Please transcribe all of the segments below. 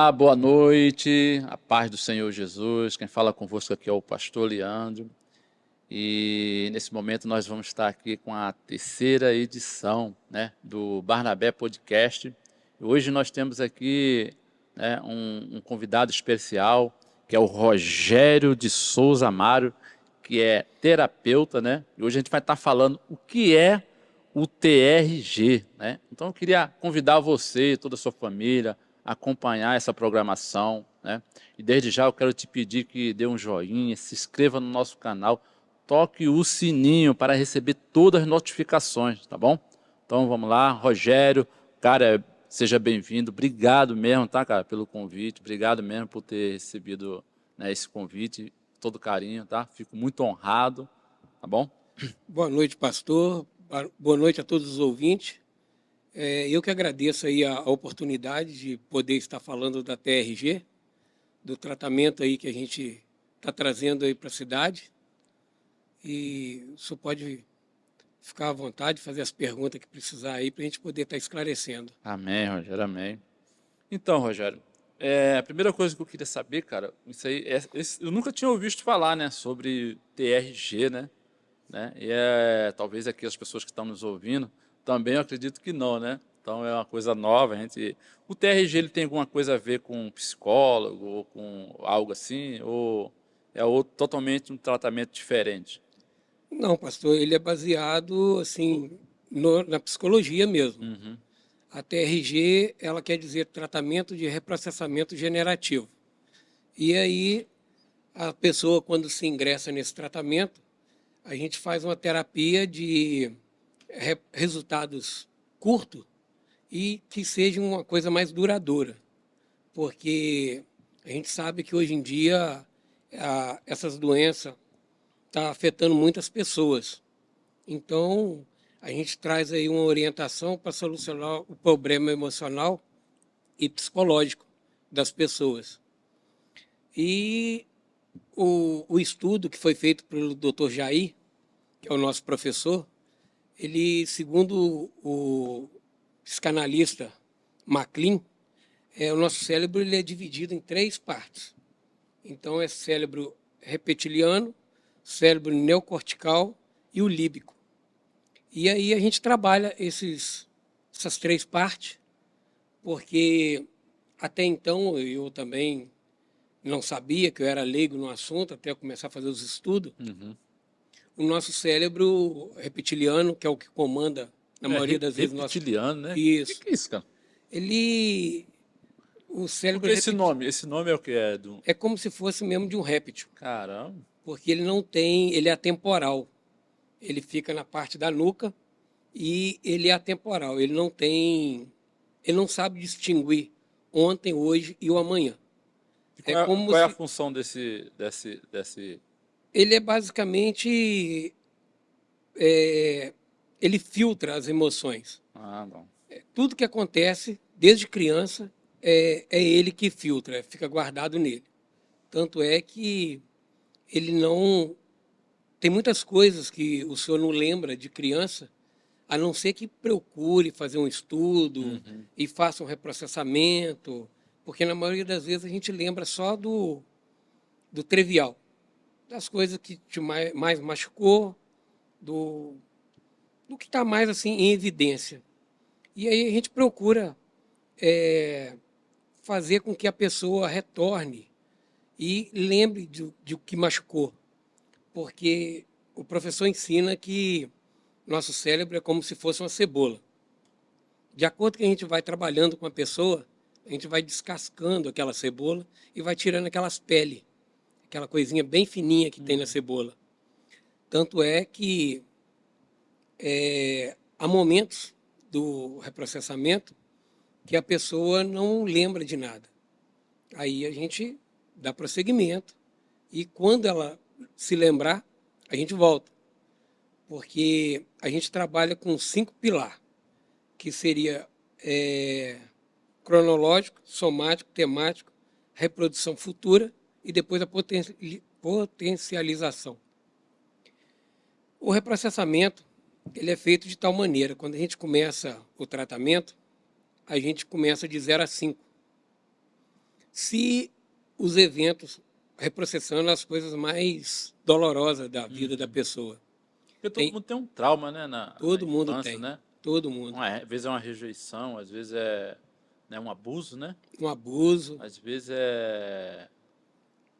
Olá, boa noite, a paz do Senhor Jesus. Quem fala convosco aqui é o pastor Leandro. E nesse momento nós vamos estar aqui com a terceira edição, né, do Barnabé Podcast. E hoje nós temos aqui, né, um convidado especial, que é o Rogério de Souza Amaro, que é terapeuta, né? E hoje a gente vai estar falando o que é o TRG, né? Então eu queria convidar você e toda a sua família a acompanhar essa programação, né? E desde já eu quero te pedir que dê um joinha, se inscreva no nosso canal, toque o sininho para receber todas as notificações, tá bom? Então vamos lá, Rogério, cara, seja bem-vindo, obrigado mesmo, tá, cara, pelo convite, obrigado mesmo por ter recebido, né, esse convite, todo carinho, tá? Fico muito honrado, tá bom? Boa noite, pastor. Boa noite a todos os ouvintes. Eu que agradeço aí a oportunidade de poder estar falando da TRG, do tratamento aí que a gente está trazendo aí para a cidade. E o senhor pode ficar à vontade, fazer as perguntas que precisar aí para a gente poder estar esclarecendo. Amém, Rogério, amém. Então, Rogério, a primeira coisa que eu queria saber, cara, isso aí, eu nunca tinha ouvido falar, né, sobre TRG, né? E talvez aqui as pessoas que estão nos ouvindo também eu acredito que não, né? Então é uma coisa nova, o TRG ele tem alguma coisa a ver com um psicólogo ou com algo assim, ou é outro, totalmente um tratamento diferente? Não, pastor, ele é baseado assim na psicologia mesmo. Uhum. A TRG, ela quer dizer tratamento de reprocessamento generativo. E aí a pessoa, quando se ingressa nesse tratamento, a gente faz uma terapia de resultados curtos e que seja uma coisa mais duradoura, porque a gente sabe que hoje em dia essas doenças estão afetando muitas pessoas. Então, a gente traz aí uma orientação para solucionar o problema emocional e psicológico das pessoas. E o estudo que foi feito pelo Dr. Jair, que é o nosso professor, ele, segundo o psicanalista MacLean, o nosso cérebro ele é dividido em três partes. Então, é cérebro reptiliano, cérebro neocortical e o límbico. E aí a gente trabalha essas três partes, porque até então eu também não sabia, que eu era leigo no assunto, até eu começar a fazer os estudos. Uhum. O nosso cérebro reptiliano, que é o que comanda, na É maioria das vezes, nosso. reptiliano, né? O Isso. que é isso, cara? Ele. O Porque cérebro esse nome é o que é do... é como se fosse mesmo de um réptil, Caramba. porque ele não tem. Ele é atemporal. Ele fica na parte da nuca e ele é atemporal. Ele não tem. Ele não sabe distinguir ontem, hoje e o amanhã. E É como qual é a se. função desse... Ele é basicamente. Ele filtra as emoções. Ah, não. Tudo que acontece, desde criança, é ele que filtra, fica guardado nele. Tanto é que ele não. Tem muitas coisas que o senhor não lembra de criança, a não ser que procure fazer um estudo Uhum. e faça um reprocessamento, porque na maioria das vezes a gente lembra só do trivial, das coisas que te mais machucou, do, do que está mais assim em evidência. E aí a gente procura fazer com que a pessoa retorne e lembre de o que machucou, porque o professor ensina que nosso cérebro é como se fosse uma cebola. De acordo com que a gente vai trabalhando com a pessoa, a gente vai descascando aquela cebola e vai tirando aquelas peles, aquela coisinha bem fininha que tem na cebola. Tanto é que há momentos do reprocessamento que a pessoa não lembra de nada. Aí a gente dá prosseguimento e quando ela se lembrar, a gente volta. Porque a gente trabalha com 5 pilares, que seria cronológico, somático, temático, reprodução futura e depois a potencialização. O reprocessamento ele é feito de tal maneira, quando a gente começa o tratamento, a gente começa de 0 a 5. Se os eventos reprocessando as coisas mais dolorosas da vida da pessoa. Porque todo Tem, mundo tem um trauma, né, na todo mundo infância, tem, né? todo mundo. Às vezes é uma rejeição, às vezes é, né, um abuso, né? Um abuso, Às vezes é,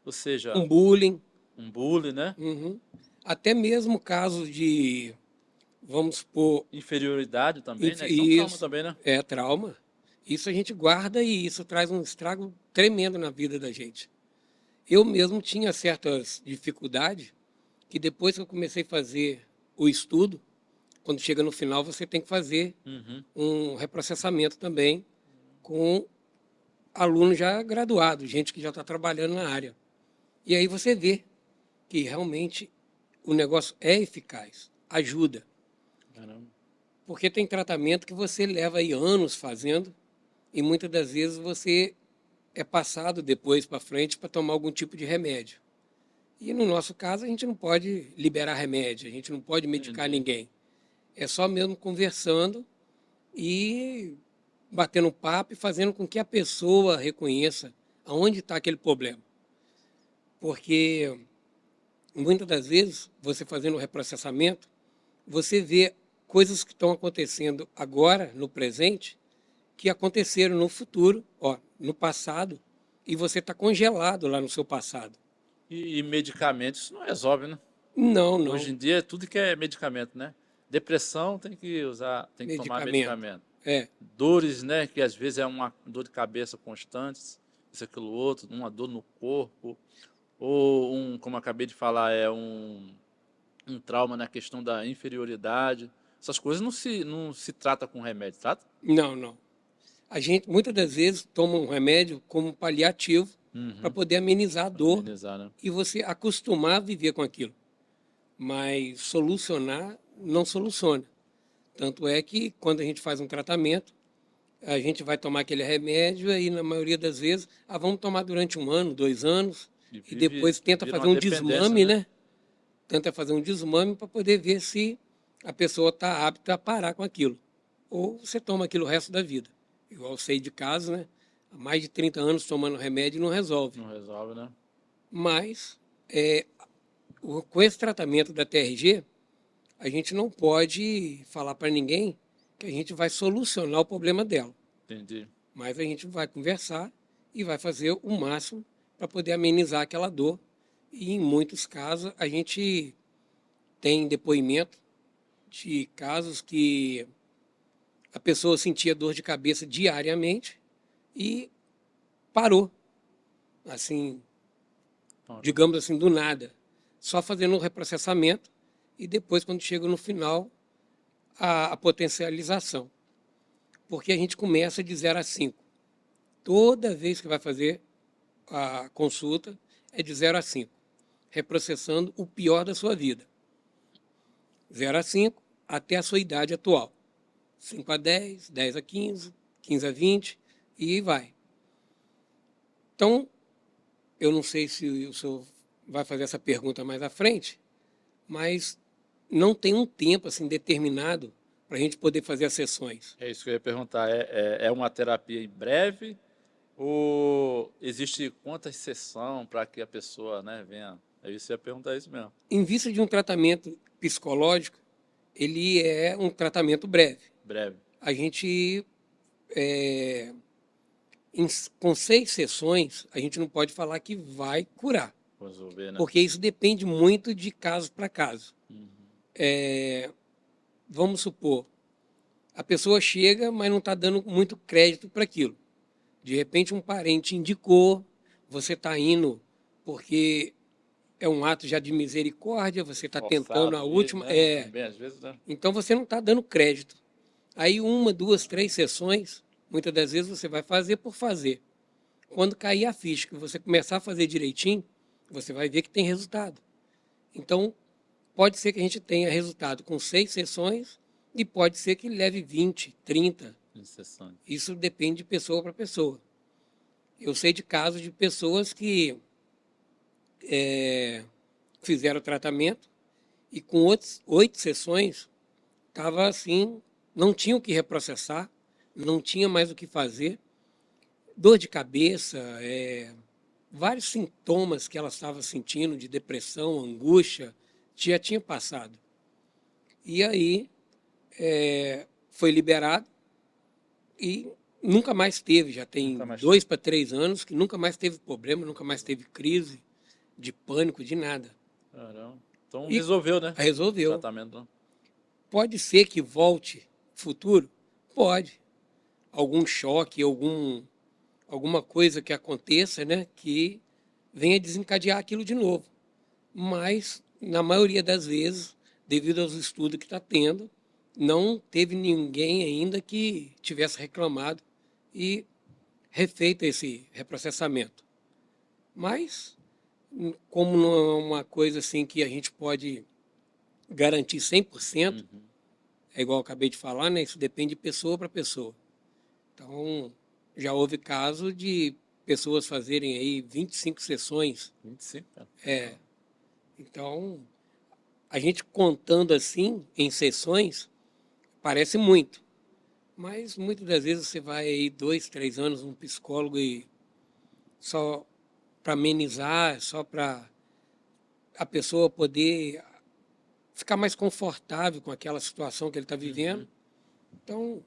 ou seja, um bullying, um bullying, né? uhum. Até mesmo casos de, vamos supor, Inferioridade também, né? Isso é um trauma isso também, né? é trauma. Isso a gente guarda e isso traz um estrago tremendo na vida da gente. Eu mesmo tinha certas dificuldades que depois que eu comecei a fazer o estudo, quando chega no final você tem que fazer Uhum. um reprocessamento também com aluno já graduado, gente que já está trabalhando na área. E aí você vê que realmente o negócio é eficaz, ajuda. Caramba. Porque tem tratamento que você leva aí anos fazendo e muitas das vezes você é passado depois para frente para tomar algum tipo de remédio. E no nosso caso a gente não pode liberar remédio, a gente não pode medicar Entendi. ninguém. É só mesmo conversando e batendo papo e fazendo com que a pessoa reconheça aonde está aquele problema. Porque muitas das vezes, você fazendo o reprocessamento, você vê coisas que estão acontecendo agora, no presente, que aconteceram no futuro, ó, no passado, e você está congelado lá no seu passado. E medicamentos isso não resolve, né? Não, Hoje não. em dia tudo que é medicamento, né? Depressão tem que usar, tem que tomar Medicamento. medicamento. É, Dores, né? Que às vezes é uma dor de cabeça constante, isso, aquilo, outro, uma dor no corpo, ou um, como eu acabei de falar, um trauma na questão da inferioridade. Essas coisas não se trata com remédio, trata? não, não. A gente, muitas das vezes, toma um remédio como paliativo para Uhum. poder amenizar a Pra dor amenizar, né? e você acostumar a viver com aquilo. Mas solucionar não soluciona. Tanto é que quando a gente faz um tratamento, a gente vai tomar aquele remédio e na maioria das vezes, vamos tomar durante 1 ano, 2 anos, E e vive, depois tenta vira fazer uma um dependência, desmame, né? né? Tenta fazer um desmame para poder ver se a pessoa está apta a parar com aquilo. Ou você toma aquilo o resto da vida. Igual eu sei de casos, né? Há mais de 30 anos tomando remédio e não resolve. Não resolve, né? Mas, com esse tratamento da TRG, a gente não pode falar para ninguém que a gente vai solucionar o problema dela. Entendi. Mas a gente vai conversar e vai fazer o máximo para poder amenizar aquela dor. E em muitos casos a gente tem depoimento de casos que a pessoa sentia dor de cabeça diariamente e parou, assim, Parou. digamos assim, do nada, só fazendo o reprocessamento e depois, quando chega no final, a potencialização. Porque a gente começa de 0 a 5. Toda vez que vai fazer a consulta, é de 0 a 5, reprocessando o pior da sua vida. 0 a 5 até a sua idade atual. 5 a 10, 10 a 15, 15 a 20 e vai. Então, eu não sei se o senhor vai fazer essa pergunta mais à frente, mas não tem um tempo assim determinado para a gente poder fazer as sessões. É isso que eu ia perguntar. É uma terapia em breve ou existe quantas sessões para que a pessoa, né, venha? É isso que eu ia perguntar isso mesmo. Em vista de um tratamento psicológico, ele é um tratamento breve. Breve. A gente, com 6 sessões, a gente não pode falar que vai curar, Resolver, né? porque isso depende muito de caso para caso. Vamos supor, a pessoa chega, mas não está dando muito crédito para aquilo. De repente, um parente indicou, você está indo porque é um ato já de misericórdia, você está tentando a Forçado ir, última. né? Também às vezes, né? Então, você não está dando crédito. Aí, 1, 2, 3 sessões, muitas das vezes você vai fazer por fazer. Quando cair a ficha, que você começar a fazer direitinho, você vai ver que tem resultado. Então, pode ser que a gente tenha resultado com 6 sessões e pode ser que leve 20, 30. Em sessões. Isso depende de pessoa para pessoa. Eu sei de casos de pessoas que fizeram o tratamento e com 8 sessões estava assim, não tinha o que reprocessar, não tinha mais o que fazer, dor de cabeça, vários sintomas que ela estava sentindo de depressão, angústia, já tinha passado. E aí foi liberado e nunca mais teve, já tem Nunca mais 2 para 3 anos que nunca mais teve problema, nunca mais teve crise de pânico, de nada. Caramba. Então E resolveu, né? O resolveu. tratamento. Né? Pode ser que volte futuro? Pode. Algum choque, alguma coisa que aconteça, né, que venha desencadear aquilo de novo. Mas, na maioria das vezes, devido aos estudos que está tendo, não teve ninguém ainda que tivesse reclamado e refeito esse reprocessamento. Mas, como não é uma coisa assim que a gente pode garantir 100%, é igual eu acabei de falar, né? Isso depende de pessoa para pessoa. Então, já houve caso de pessoas fazerem aí 25 sessões. 25, cara. Então, a gente contando assim, em sessões, parece muito. Mas muitas das vezes você vai aí 2, 3 anos num psicólogo e só para amenizar, só para a pessoa poder ficar mais confortável com aquela situação que ele está vivendo. Então,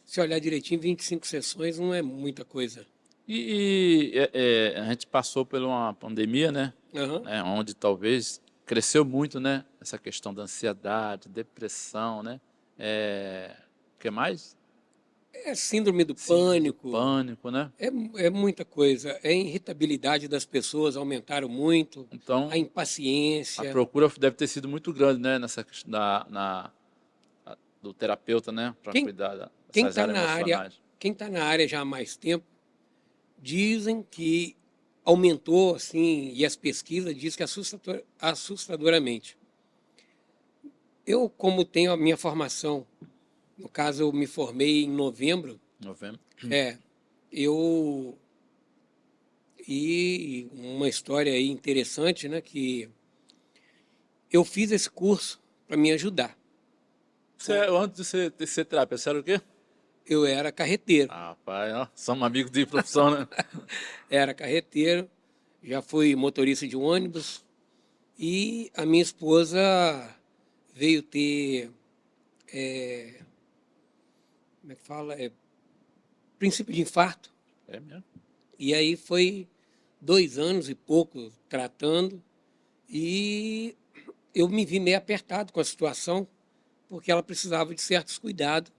se olhar direitinho, 25 sessões não é muita coisa. A gente passou por uma pandemia, né? Aham. Onde talvez cresceu muito, né? Essa questão da ansiedade, depressão, né? O que mais? É síndrome do Síndrome do pânico, pânico, né? é muita coisa. A irritabilidade das pessoas aumentaram muito, a Então, a impaciência. procura deve ter sido muito grande, né? Nessa questão do terapeuta, né? Para Quem cuidar quem dessas está áreas na área, emocionais. quem está na área já há mais tempo, dizem que aumentou assim, e as pesquisas dizem que assustadoramente. Eu, como tenho a minha formação, no caso eu me formei em novembro, Novembro. é, eu e uma história aí interessante, né, que eu fiz esse curso para me ajudar. Antes de você ser terapeuta, você era o quê? Eu era carreteiro, Ah, pai, ó, somos amigos de profissão, né? era carreteiro, já fui motorista de ônibus e a minha esposa veio ter, como é que fala, princípio de infarto. É mesmo. E aí foi 2 anos e pouco tratando e eu me vi meio apertado com a situação porque ela precisava de certos cuidados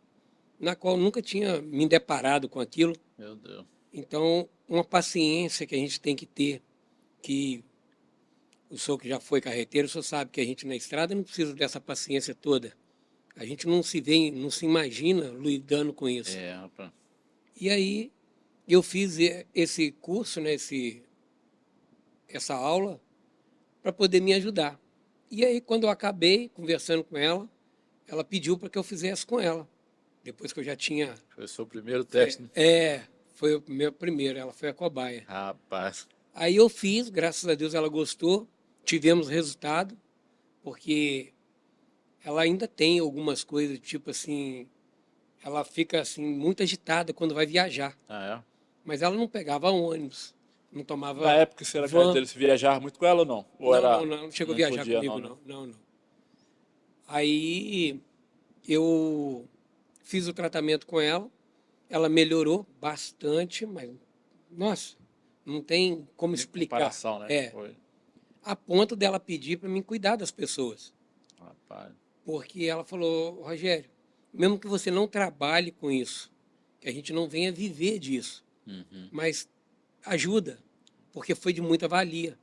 na qual eu nunca tinha me deparado com aquilo. Meu Deus. Então, uma paciência que a gente tem que ter, que o senhor que já foi carreteiro, o senhor sabe que a gente na estrada não precisa dessa paciência toda. A gente não se vê, não se imagina lidando com isso. Rapaz. E aí eu fiz esse curso, né, essa aula, para poder me ajudar. E aí, quando eu acabei conversando com ela, ela pediu para que eu fizesse com ela. Depois que eu já tinha. Foi o seu primeiro teste, né? Foi o meu primeiro, ela foi a cobaia. Rapaz. Aí eu fiz, graças a Deus ela gostou, tivemos resultado, porque ela ainda tem algumas coisas, tipo assim, ela fica assim muito agitada quando vai viajar, Ah, é? mas ela não pegava ônibus, não Na tomava época que você era van. carteiro, você viajava muito com ela ou não? Ou Não, era... não, não, não chegou a Não viajar podia comigo, não, né? não, não, não. Aí eu fiz o tratamento com ela, ela melhorou bastante, mas, nossa, não tem como Nem explicar. comparação, né? Foi. A ponto dela pedir para mim cuidar das pessoas. Rapaz. Porque ela falou, Rogério, mesmo que você não trabalhe com isso, que a gente não venha viver disso, mas ajuda, porque foi de muita valia.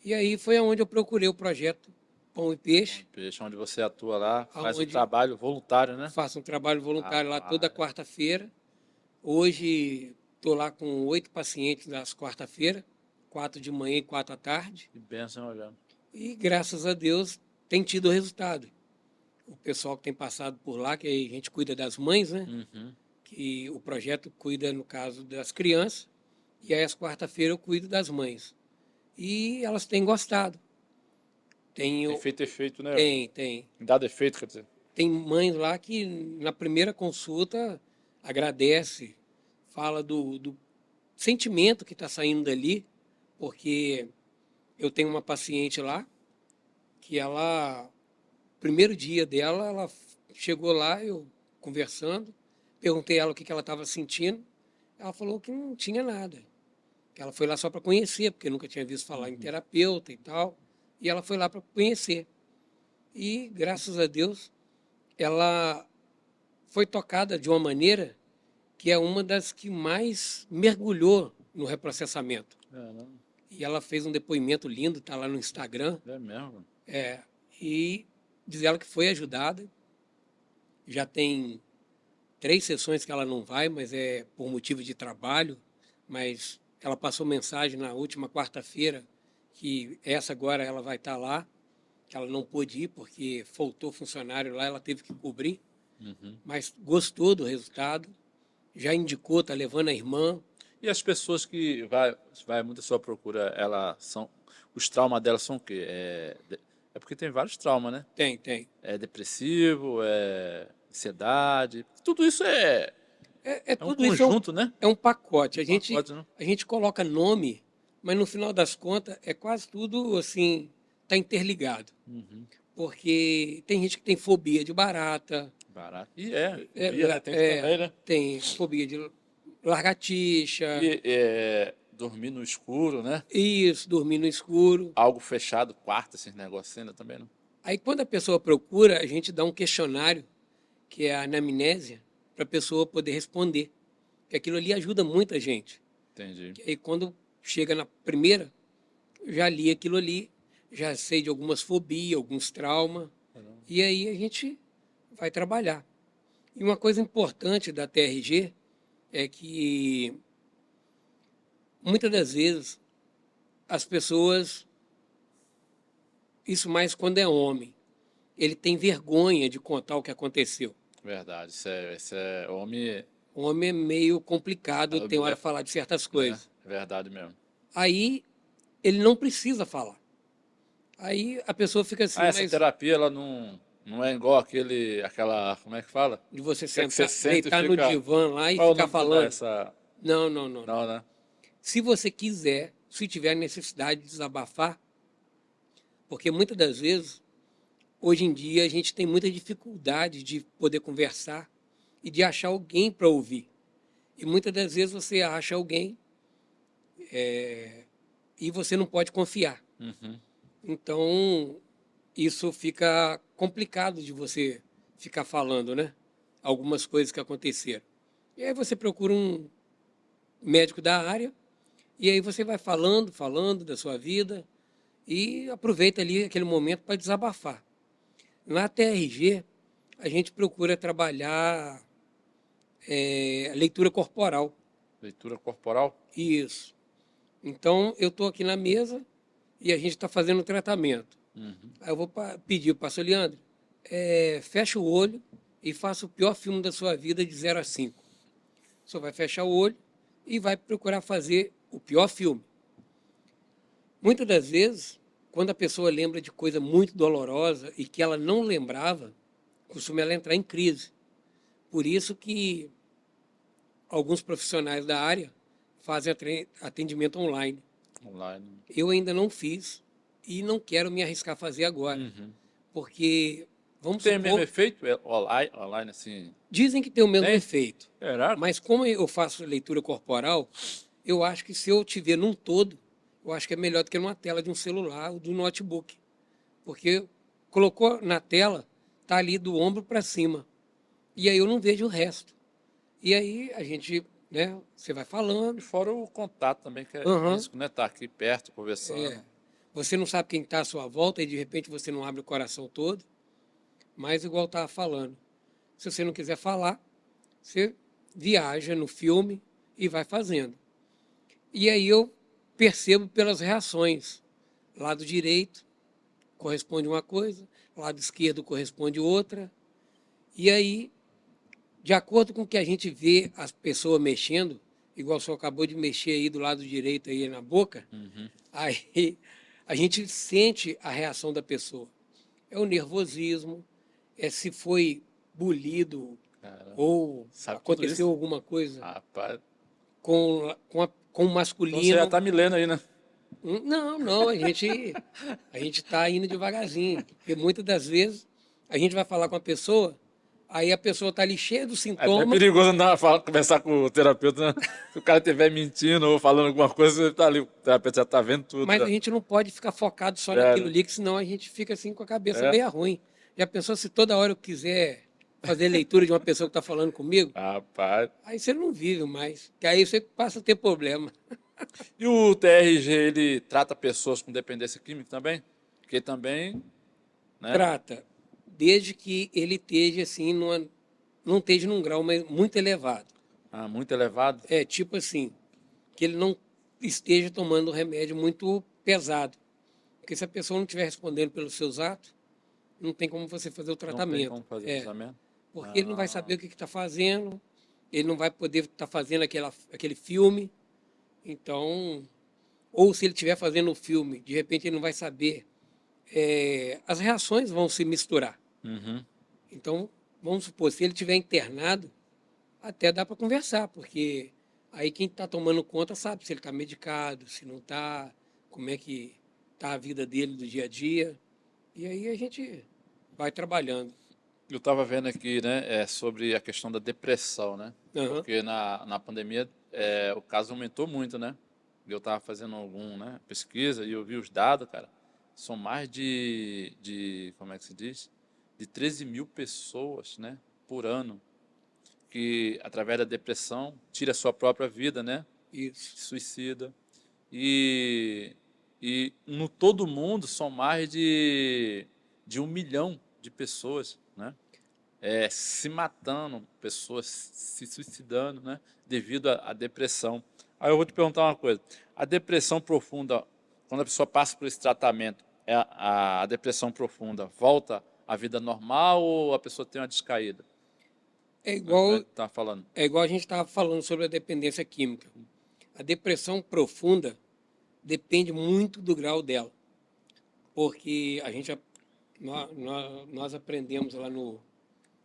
E aí foi aonde eu procurei o projeto Pão e Peixe, Peixe, onde você atua lá, faz o aonde trabalho voluntário, né? faço um trabalho voluntário lá toda Rapaz. quarta-feira. Hoje estou lá com 8 pacientes nas quarta-feira, 4 de manhã e 4 à tarde. Que bênção, olhando. E graças a Deus tem tido resultado. O pessoal que tem passado por lá, que a gente cuida das mães, né? Que o projeto cuida, no caso, das crianças, e aí às quarta-feiras eu cuido das mães. E elas têm gostado. Tem feito efeito, né? Tem. Dado efeito, quer dizer. Tem mães lá que na primeira consulta agradece, fala sentimento que está saindo dali, porque eu tenho uma paciente lá que ela, primeiro dia dela, ela chegou lá, eu conversando, perguntei a ela o que ela estava sentindo, ela falou que não tinha nada, que ela foi lá só para conhecer, porque nunca tinha visto falar em terapeuta e tal, e ela foi lá para conhecer. E, graças a Deus, ela foi tocada de uma maneira que é uma das que mais mergulhou no reprocessamento. Caramba, E ela fez um depoimento lindo, está lá no Instagram, é mesmo? e diz ela que foi ajudada. Já tem 3 sessões que ela não vai, mas é por motivo de trabalho. Mas ela passou mensagem na última quarta-feira que essa agora ela vai estar lá, que ela não pôde ir porque faltou funcionário lá, ela teve que cobrir. Mas gostou do resultado, já indicou, está levando a irmã. E as pessoas que vai muito à sua procura, os traumas delas são o quê? É porque tem vários traumas, né? Tem. É depressivo, é ansiedade, tudo isso é um Tudo isso conjunto, né? é um pacote. Um pacote, né? A gente coloca nome, mas no final das contas é quase tudo assim, está interligado. Porque tem gente que tem fobia de barata, Barato. E fobia, né? Tem isso também, né? tem fobia de lagartixa, E dormir no escuro, né? isso, dormir no escuro. Algo fechado, quarto, esses negócios ainda também, não? Aí quando a pessoa procura, a gente dá um questionário, que é a anamnésia, para a pessoa poder responder. Que aquilo ali ajuda muita gente. Entendi. E aí quando chega na primeira, eu já li aquilo ali, já sei de algumas fobias, alguns traumas, e aí a gente vai trabalhar. E uma coisa importante da TRG é que muitas das vezes as pessoas, isso mais quando é homem, ele tem vergonha de contar o que aconteceu. Verdade. Isso é homem. O homem é meio complicado, tem hora de falar de certas coisas. É verdade mesmo. Aí ele não precisa falar. Aí a pessoa fica assim, Essa mas terapia, ela não é igual aquela, como é que fala? de você Que é que você sentar, senta e deitar no fica... divã lá e Qual é o ficar nome que dá falando. essa... Não. Não, né? Se você quiser, se tiver necessidade de desabafar, porque muitas das vezes, hoje em dia, a gente tem muita dificuldade de poder conversar e de achar alguém para ouvir. E muitas das vezes você acha alguém e você não pode confiar. Então, isso fica complicado de você ficar falando, né? Algumas coisas que aconteceram. E aí você procura um médico da área e aí você vai falando da sua vida e aproveita ali aquele momento para desabafar. Na TRG, a gente procura trabalhar a leitura corporal. Leitura corporal? Isso. Então, eu estou aqui na mesa e a gente está fazendo o tratamento. Aí eu vou pedir para o pastor Leandro, fecha o olho e faça o pior filme da sua vida de 0 a 5. O senhor vai fechar o olho e vai procurar fazer o pior filme. Muitas das vezes, quando a pessoa lembra de coisa muito dolorosa e que ela não lembrava, costuma ela entrar em crise. Por isso que alguns profissionais da área fazem atendimento online. Online. Eu ainda não fiz e não quero me arriscar a fazer agora. Porque, vamos Tem o mesmo supor, efeito? Online, assim... dizem que tem o mesmo Tem? efeito. Será? Mas como eu faço leitura corporal, eu acho que se eu te ver num todo, eu acho que é melhor do que numa tela de um celular ou do notebook. Porque colocou na tela, tá ali do ombro para cima. E aí eu não vejo o resto. E aí a gente, né, você vai E falando. fora o contato também, que é Aham. físico, né? Tá aqui perto, conversando. Você não sabe quem está à sua volta e de repente você não abre o coração todo. Mas igual estava falando, se você não quiser falar, você viaja no filme e vai fazendo. E aí eu percebo pelas reações. Lado direito corresponde uma coisa, lado esquerdo corresponde outra. E aí, de acordo com o que a gente vê as pessoas mexendo, igual o senhor acabou de mexer aí do lado direito aí na boca, aí a gente sente a reação da pessoa. É o nervosismo, se foi bulido Caramba. ou Sabe tudo aconteceu isso? alguma coisa Rapaz, com com o Então você já masculino. está me lendo aí, né? Não, não, a gente está indo devagarzinho, porque muitas das vezes a gente vai falar com a pessoa, aí a pessoa está ali cheia do É até sintoma, perigoso conversar com o terapeuta, né? Se o cara estiver mentindo ou falando alguma coisa, você tá ali, o terapeuta já tá vendo tudo mas a já. gente não pode ficar focado só É, naquilo né? ali, que senão a gente fica assim com a cabeça É. meio ruim. Já pensou se toda hora eu quiser fazer leitura de uma pessoa que está falando comigo? Rapaz. Aí você não vive mais, que aí você passa a ter problema. E o TRG, ele trata pessoas com dependência química também? Porque também, né? Trata, desde que ele esteja assim, não esteja num grau muito elevado. Ah, muito elevado. É tipo assim, que ele não esteja tomando remédio muito pesado. Porque se a pessoa não estiver respondendo pelos seus atos, não tem como você fazer o Não tem tratamento. como fazer o É, tratamento? porque ele não vai Ah, saber o que está fazendo, ele não vai poder estar fazendo aquele filme. Então, ou se ele estiver fazendo o filme, de repente ele não vai saber. As reações vão se misturar. uhum. Então, vamos supor, se ele estiver internado, até dá para conversar, porque aí quem está tomando conta sabe se ele está medicado, se não está, como é que está a vida dele do dia a dia. E aí a gente vai trabalhando. Eu estava vendo aqui, né, sobre a questão da depressão, né? Aham. Porque na pandemia o caso aumentou muito, né? Eu estava fazendo né, pesquisa e eu vi os dados, cara. São mais como é que se diz? De 13 mil pessoas, né, por ano, que através da depressão tira a sua própria vida, né? Isso. Se suicida. E, e no todo mundo são mais de 1 milhão de pessoas, né? Se matando, pessoas se suicidando, né? Devido à depressão. Aí eu vou te perguntar uma coisa: a depressão profunda, quando a pessoa passa por esse tratamento, a depressão profunda volta à vida normal ou a pessoa tem uma descaída? É Como é igual, que tá falando? é igual a gente estava falando sobre a dependência química. A depressão profunda depende muito do grau dela, porque nós aprendemos lá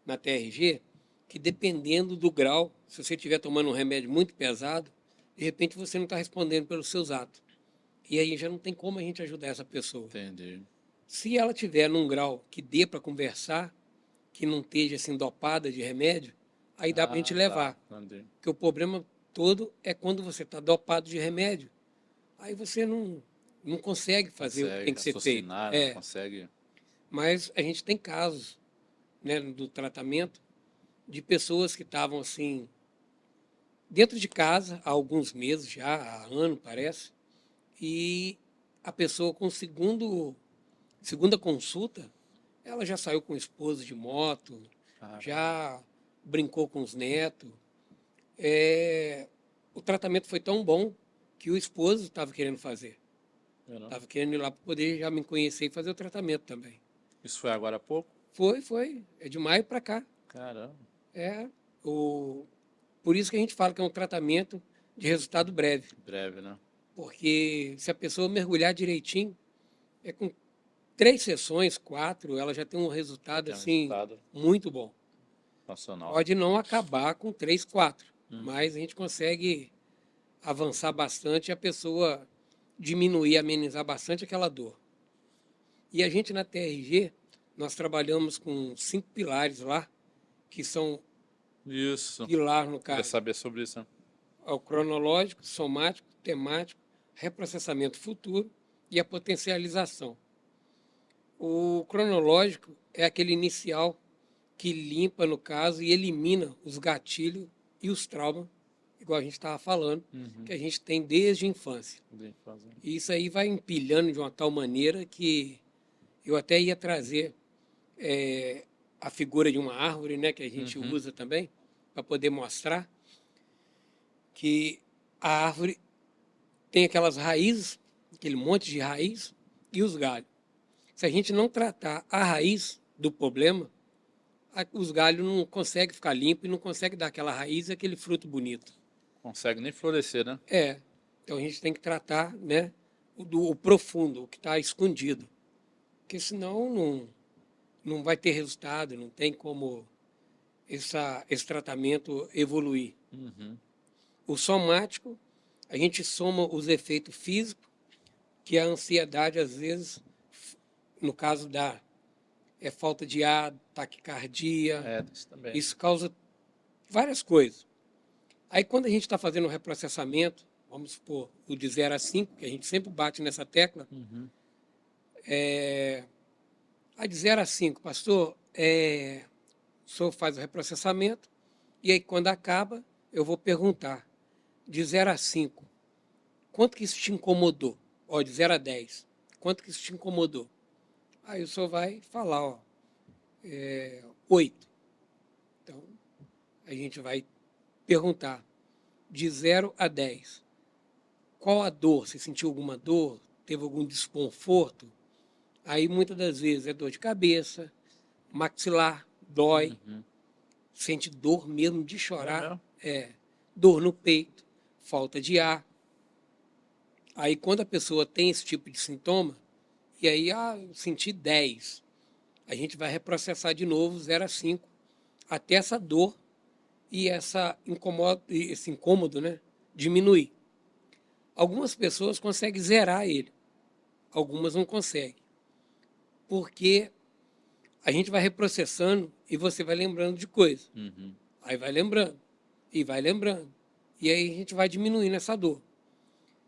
na TRG que dependendo do grau, se você estiver tomando um remédio muito pesado, de repente você não está respondendo pelos seus atos. E aí já não tem como a gente ajudar essa pessoa. Entendi. Se ela tiver num grau que dê para conversar, que não esteja assim dopada de remédio, aí dá para a gente Ah, tá. levar. Entendi. Porque o problema todo é quando você está dopado de remédio. Aí você não consegue fazer o que tem Consegue que ser feito. raciocinar, não consegue. Mas a gente tem casos, né, do tratamento de pessoas que estavam assim dentro de casa há alguns meses já, há ano parece, e a pessoa com segunda consulta, ela já saiu com o esposo de moto, Caramba. já brincou com os netos. O tratamento foi tão bom que o esposo estava querendo fazer. Eu não. Estava querendo ir lá para poder já me conhecer e fazer o tratamento também. Isso foi agora há pouco? Foi. É de maio para cá. Caramba. É por isso que a gente fala que é um tratamento de resultado breve. Breve, né? Porque se a pessoa mergulhar direitinho, com 3 sessões, 4, ela já tem um Já resultado tem um assim resultado muito bom. nacional. Pode não acabar com 3, 4, mas a gente consegue avançar bastante e a pessoa diminuir, amenizar bastante aquela dor. E a gente na TRG, nós trabalhamos com 5 pilares lá, que são Isso. pilar no Queria caso, saber sobre isso, né? ao cronológico, somático, temático, reprocessamento futuro e a potencialização. O cronológico é aquele inicial que limpa, no caso, e elimina os gatilhos e os traumas, igual a gente estava falando, que a gente tem desde a infância. De fazer. E isso aí vai empilhando de uma tal maneira que eu até ia trazer a figura de uma árvore, né, que a gente usa também, para poder mostrar que a árvore tem aquelas raízes, aquele monte de raiz e os galhos. Se a gente não tratar a raiz do problema, os galhos não conseguem ficar limpos e não conseguem dar aquela raiz e aquele fruto bonito. Consegue nem florescer, né? Então a gente tem que tratar, né, o profundo, o que está escondido. Porque senão não vai ter resultado, não tem como esse tratamento evoluir. O somático A gente soma os efeitos físicos, que a ansiedade, às vezes, no caso da falta de ar, taquicardia, Isso também. isso causa várias coisas. Aí, quando a gente está fazendo o reprocessamento, vamos supor, o de 0 a 5, que a gente sempre bate nessa tecla, a de 0 a 5, pastor, o senhor faz o reprocessamento, e aí, quando acaba, eu vou perguntar, de 0 a 5, quanto que isso te incomodou? Ó, de 0 a 10, quanto que isso te incomodou? Aí o senhor vai falar, ó, 8. Então, a gente vai perguntar, de 0 a 10, qual a dor? Você sentiu alguma dor? Teve algum desconforto? Aí, muitas das vezes, é dor de cabeça, maxilar, dói, sente dor mesmo de chorar, dor no peito, falta de ar. Aí, quando a pessoa tem esse tipo de sintoma, e aí, eu senti 10, a gente vai reprocessar de novo 0 a 5, até essa dor e esse incômodo, né, diminuir. Algumas pessoas conseguem zerar ele, algumas não conseguem, porque a gente vai reprocessando e você vai lembrando de coisa. Aí vai lembrando, e vai lembrando, e aí a gente vai diminuindo essa dor.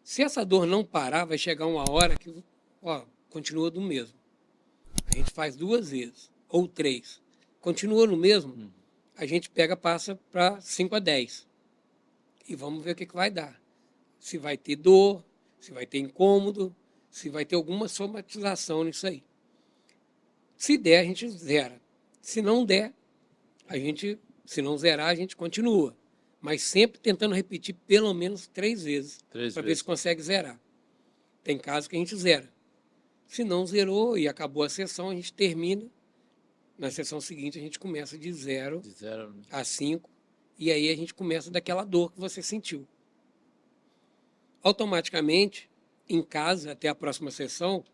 Se essa dor não parar, vai chegar uma hora que, continua do mesmo. A gente faz 2 vezes, ou 3. Continua no mesmo, a gente passa para 5 a 10. E vamos ver o que vai dar. Se vai ter dor, se vai ter incômodo, se vai ter alguma somatização nisso aí. Se der, a gente zera. Se não der, se não zerar, a gente continua. Mas sempre tentando repetir pelo menos 3 vezes, para ver se consegue zerar. Tem casos que a gente zera. Se não zerou e acabou a sessão, a gente termina. Na sessão seguinte, a gente começa de 0 a 5. E aí a gente começa daquela dor que você sentiu. Automaticamente, em casa, até a próxima sessão,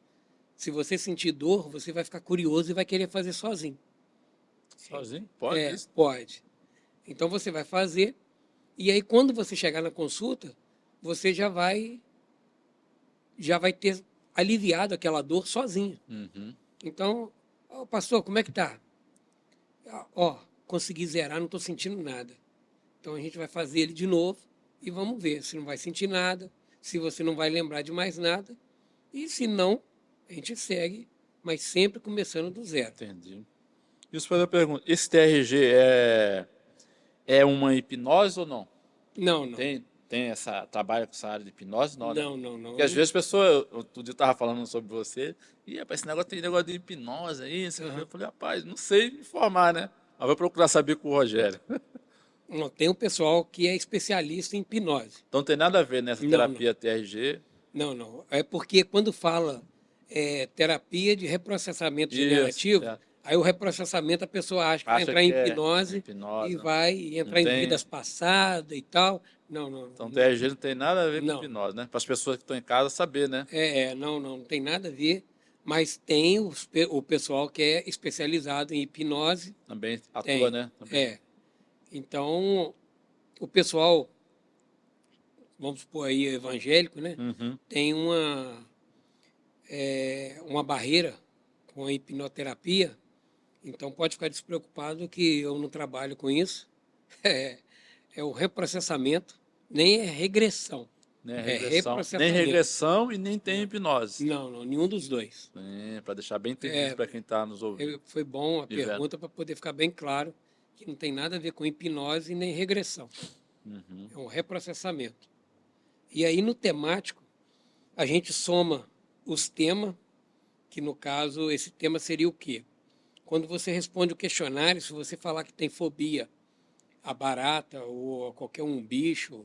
se você sentir dor, você vai ficar curioso e vai querer fazer sozinho. Sozinho? Pode isso? Pode. Então você vai fazer, e aí quando você chegar na consulta, você já vai ter aliviado aquela dor sozinho. Então, pastor, como é que tá? Consegui zerar, não estou sentindo nada. Então a gente vai fazer ele de novo e vamos ver se não vai sentir nada, se você não vai lembrar de mais nada, e se não, a gente segue, mas sempre começando do 0. Entendi. Isso foi a pergunta. Esse TRG é uma hipnose ou não? Não. Trabalha com essa área de hipnose? Não, né? Não. Porque às vezes a pessoa, outro dia eu estava falando sobre você, e rapaz, tem negócio de hipnose aí, eu falei, rapaz, não sei me informar, né? Mas vou procurar saber com o Rogério. Não, tem um pessoal que é especialista em hipnose. Então não tem nada a ver nessa terapia TRG. Não. É porque quando fala terapia de reprocessamento generativo, aí o reprocessamento a pessoa acha que vai entrar em hipnose e vai entrar em vidas passadas e tal. Não. Então TRG não tem nada a ver com hipnose, né? Para as pessoas que estão em casa saber, né? Não tem nada a ver. Mas tem o pessoal que é especializado em hipnose. Também atua, né? Também. Então, o pessoal, vamos supor aí, evangélico, né? Tem uma barreira com a hipnoterapia. Então, pode ficar despreocupado que eu não trabalho com isso. É o reprocessamento, nem é regressão. Nem regressão e nem tem hipnose. Não, nenhum dos dois. Para deixar bem entendido para quem está nos ouvindo. Foi bom a pergunta para poder ficar bem claro que não tem nada a ver com hipnose nem regressão. É um reprocessamento. E aí, no temático, a gente soma os temas, que no caso, esse tema seria o quê? Quando você responde o questionário, se você falar que tem fobia a barata ou a qualquer bicho,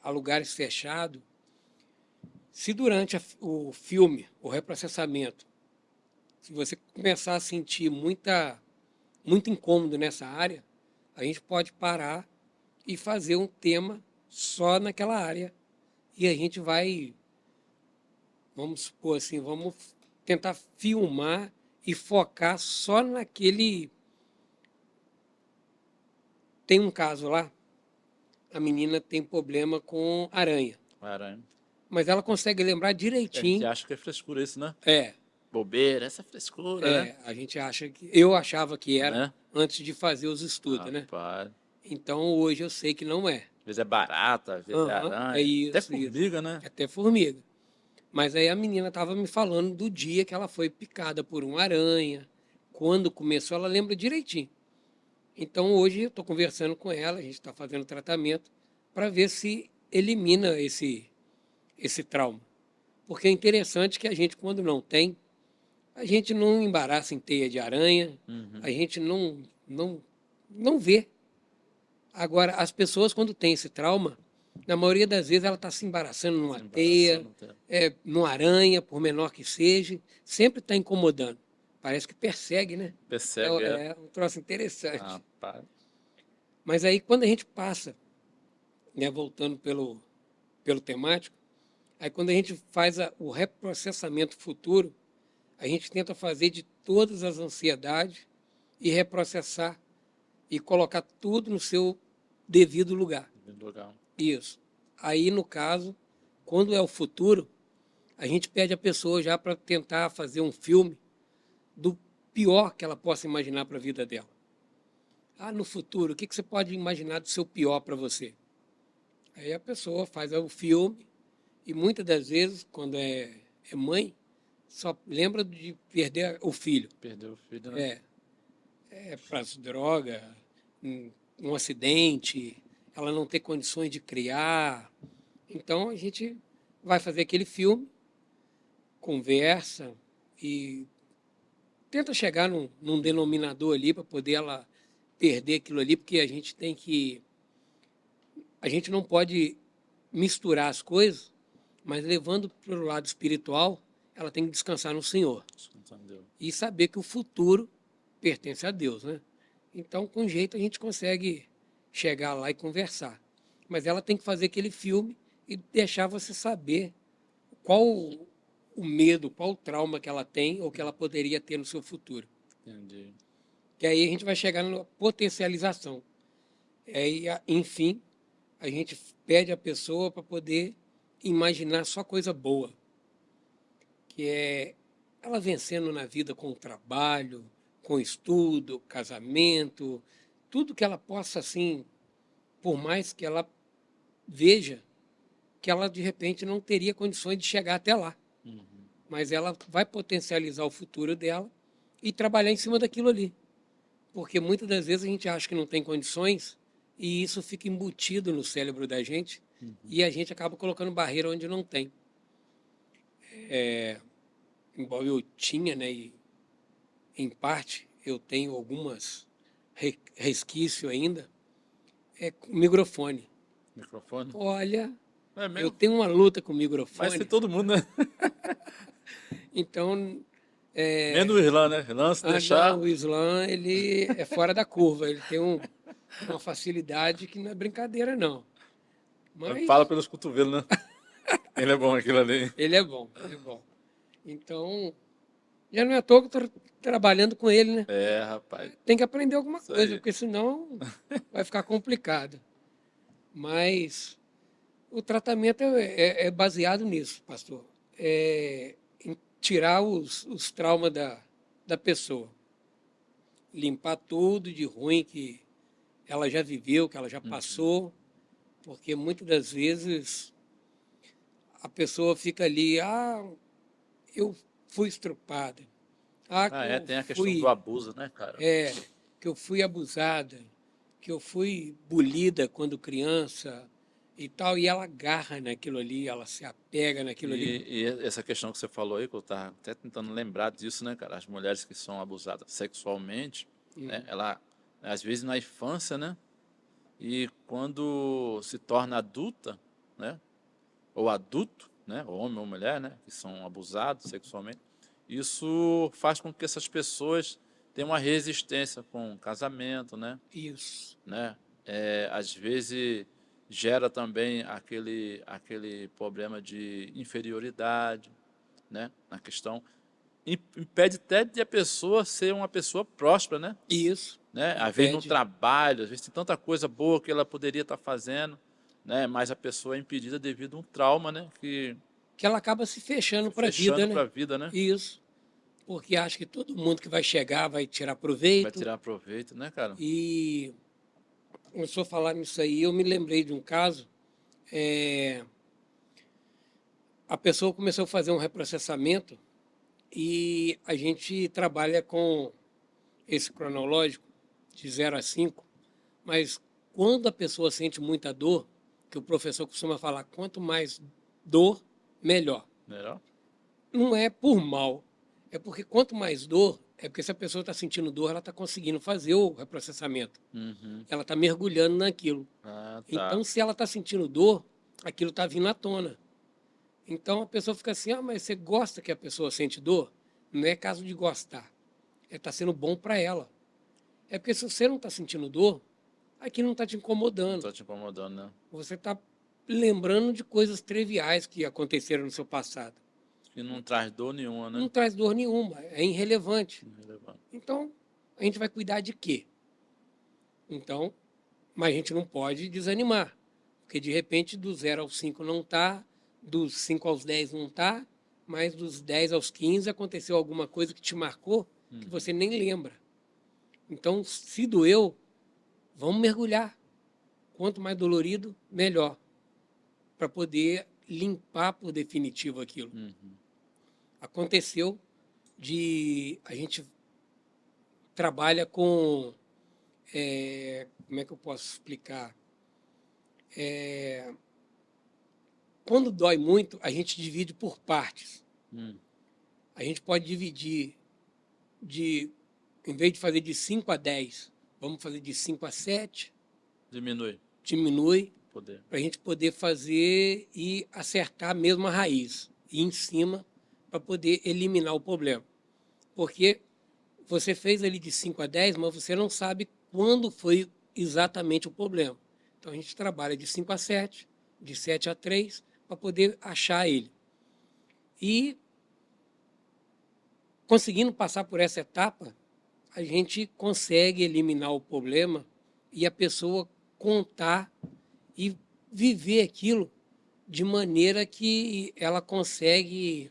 a lugares fechados, se durante o filme, o reprocessamento, se você começar a sentir muito incômodo nessa área, a gente pode parar e fazer um tema só naquela área. E a gente vai, vamos supor assim, vamos tentar filmar e focar só naquele... Tem um caso lá, a menina tem problema com aranha. Aranha. Mas ela consegue lembrar A gente direitinho. acha que é frescura isso, né? É, Bobeira, essa é frescura, né? a gente acha que. Eu achava que era Né? antes de fazer os estudos, né? Rapaz. Então hoje eu sei que não é. Às vezes é barata, às vezes é Aham, é aranha. Até isso, isso. formiga, né? Até formiga. Mas aí a menina estava me falando do dia que ela foi picada por uma aranha. Quando começou, ela lembra direitinho. Então hoje eu estou conversando com ela, a gente está fazendo tratamento para ver se elimina esse trauma. Porque é interessante que a gente, quando não tem, a gente não embaraça em teia de aranha, Uhum. a gente não vê. Agora, as pessoas, quando têm esse trauma, na maioria das vezes ela está se embaraçando numa Se teia, embaraçando até. numa aranha, por menor que seja, sempre está incomodando. Parece que persegue, né? Persegue, é. É um troço interessante. Rapaz. Mas aí, quando a gente passa, né, voltando pelo temático, aí quando a gente faz o reprocessamento futuro, a gente tenta fazer de todas as ansiedades e reprocessar e colocar tudo no seu devido lugar. Legal. Isso. Aí, no caso, quando é o futuro, a gente pede a pessoa já para tentar fazer um filme do pior que ela possa imaginar para a vida dela. Ah, no futuro, o que você pode imaginar do seu pior para você? Aí a pessoa faz o filme e muitas das vezes, quando é mãe, só lembra de perder o filho. Perdeu o filho, né? É para droga, um acidente, ela não ter condições de criar. Então a gente vai fazer aquele filme, conversa e tenta chegar num denominador ali para poder ela perder aquilo ali, porque a gente não pode misturar as coisas, mas levando para o lado espiritual, ela tem que descansar no Senhor Entendeu? e saber que o futuro pertence a Deus, né? Então, com jeito, a gente consegue chegar lá e conversar. Mas ela tem que fazer aquele filme e deixar você saber qual o medo, qual o trauma que ela tem ou que ela poderia ter no seu futuro. Entendi. Que aí a gente vai chegar na potencialização. Aí, enfim, a gente pede a pessoa para poder imaginar só coisa boa, que é ela vencendo na vida com o trabalho, com o estudo, casamento, tudo que ela possa, assim, por mais que ela veja que ela de repente não teria condições de chegar até lá, Uhum. mas ela vai potencializar o futuro dela e trabalhar em cima daquilo ali. Porque muitas das vezes a gente acha que não tem condições e isso fica embutido no cérebro da gente e a gente acaba colocando barreira onde não tem. Embora eu tinha, né, e em parte eu tenho algumas resquício ainda, é com microfone. Microfone? Olha, É eu mesmo? tenho uma luta com Mas tem microfone, todo mundo, né? então Menos o Irlan, né? Irlan, se não, deixar, o Islam ele é fora da curva, ele tem uma facilidade que não é brincadeira não, fala mas pelos cotovelos, né? Ele é bom aquilo ali. ele é bom, ele é bom. Então, já não é à toa que eu estou trabalhando com ele, né? É, rapaz. Tem que aprender alguma Isso coisa, aí. porque senão vai ficar complicado. Mas o tratamento é baseado nisso, pastor. Em tirar os traumas da pessoa. Limpar tudo de ruim que ela já viveu, que ela já Uhum. passou, porque muitas das vezes a pessoa fica ali, eu fui estrupada, que Ah, é, eu tem a questão do fui, abuso, né, cara? que eu fui abusada, que eu fui bulida quando criança e tal, e ela agarra naquilo ali, ela se apega naquilo ali. E essa questão que você falou aí, que eu tava até tentando lembrar disso, né, cara? As mulheres que são abusadas sexualmente, né? Uhum. Ela, às vezes na infância, né? E quando se torna adulta, né? Ou adulto, né? Homem ou mulher, né? Que são abusados sexualmente, isso faz com que essas pessoas tenham uma resistência com o casamento, Isso, né? Às vezes gera também aquele problema de inferioridade, né? Na questão impede até de a pessoa ser uma pessoa próspera, né? isso, né? Às vezes no impede. trabalho, às vezes tem tanta coisa boa que ela poderia estar fazendo, né? Mas a pessoa é impedida devido a um trauma, né? Que Que ela acaba se fechando para a vida, fechando para né? a vida, né? Isso. Porque acha que todo mundo que vai chegar vai tirar Vai proveito. tirar proveito, né, cara? E começou a falar nisso aí, eu me lembrei de um caso. é, a pessoa começou a fazer um reprocessamento e a gente trabalha com esse cronológico de 0 a 5, mas quando a pessoa sente muita dor, que o professor costuma falar, quanto mais dor, melhor. Melhor? Não é por mal, é porque quanto mais dor, é porque se a pessoa está sentindo dor, ela está conseguindo fazer o reprocessamento. Uhum. Ela está mergulhando naquilo. Ah, tá. Então, se ela está sentindo dor, aquilo está vindo à tona. Então, a pessoa fica assim, ah, mas você gosta que a pessoa sente dor? Não é caso de gostar, é estar sendo bom para ela. É porque se você não está sentindo dor, aquilo não está te Não incomodando. tô te incomodando, né? Você está lembrando de coisas triviais que aconteceram no seu passado. Que não traz dor nenhuma, Não né? traz dor nenhuma, é irrelevante. Irrelevante. Então, a gente vai cuidar de quê? Então, mas a gente não pode desanimar, porque de repente do 0 ao 5 não está, dos 5 aos 10 não está, mas dos 10 aos 15 aconteceu alguma coisa que te marcou que Uhum. você nem lembra. Então, se doeu, vamos mergulhar. Quanto mais dolorido, melhor, para poder limpar por definitivo aquilo. Uhum. Aconteceu de a gente trabalha com como é que eu posso explicar? Quando dói muito, a gente divide por partes. Hum. A gente pode dividir de, em vez de fazer de 5 a 10, vamos fazer de 5 a 7, Diminui diminui, o poder. para a gente poder fazer e acertar mesmo a raiz, e em cima, para poder eliminar o problema. Porque você fez ali de 5 a 10, mas você não sabe quando foi exatamente o problema. Então a gente trabalha de 5 a 7, de 7 a 3, para poder achar ele. E conseguindo passar por essa etapa, a gente consegue eliminar o problema e a pessoa contar e viver aquilo de maneira que ela consegue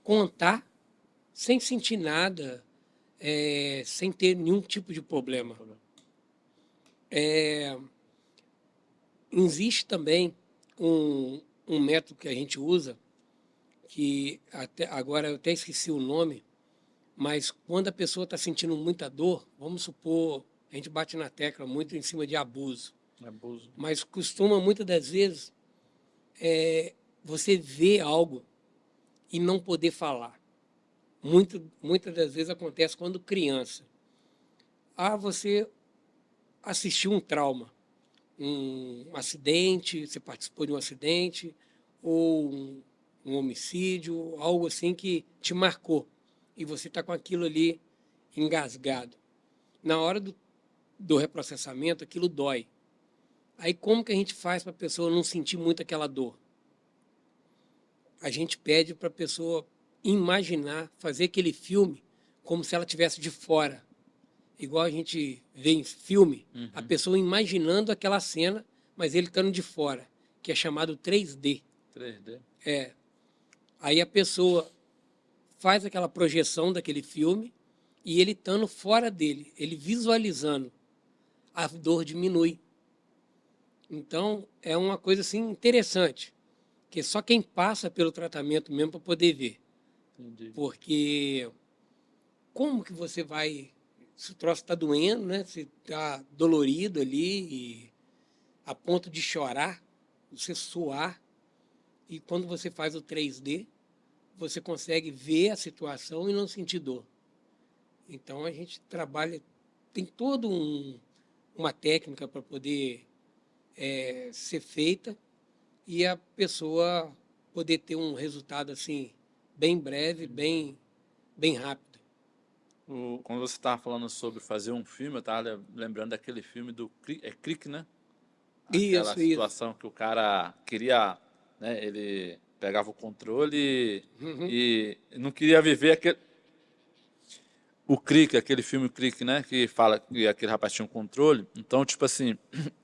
contar sem sentir nada, sem ter nenhum tipo de problema. Existe também um método que a gente usa, que até, agora eu até esqueci o nome, mas quando a pessoa está sentindo muita dor, vamos supor, a gente bate na tecla muito em cima de abuso, Abuso. mas costuma muitas das vezes você ver algo e não poder falar. Muitas das vezes acontece quando criança. Ah, você assistiu um trauma, um acidente, você participou de um acidente, ou um homicídio, algo assim que te marcou. E você está com aquilo ali engasgado. Na hora do reprocessamento, aquilo dói. Aí como que a gente faz para a pessoa não sentir muito aquela dor? A gente pede para a pessoa imaginar, fazer aquele filme como se ela estivesse de fora. Igual a gente vê em filme, a Uhum. pessoa imaginando aquela cena, mas ele estando de fora, que é chamado 3D. 3D. Aí a pessoa faz aquela projeção daquele filme e ele estando fora dele, ele visualizando, a dor diminui. Então, é uma coisa assim interessante, que só quem passa pelo tratamento mesmo para poder ver. Entendi. Porque como que você vai, se o troço está doendo, né? Se está dolorido ali, e a ponto de chorar, você suar, e quando você faz o 3D, você consegue ver a situação e não sentir dor. Então a gente trabalha, tem toda uma técnica para poder ser feita e a pessoa poder ter um resultado assim bem breve, bem rápido. Quando você estava falando sobre fazer um filme, eu estava lembrando daquele filme do Clique, né? Aquela Isso. situação que o cara queria, né? Ele pegava o controle Uhum. e não queria viver aquele. o Crick, aquele filme Crick, né, que fala que aquele rapaz tinha um controle. Então, tipo assim,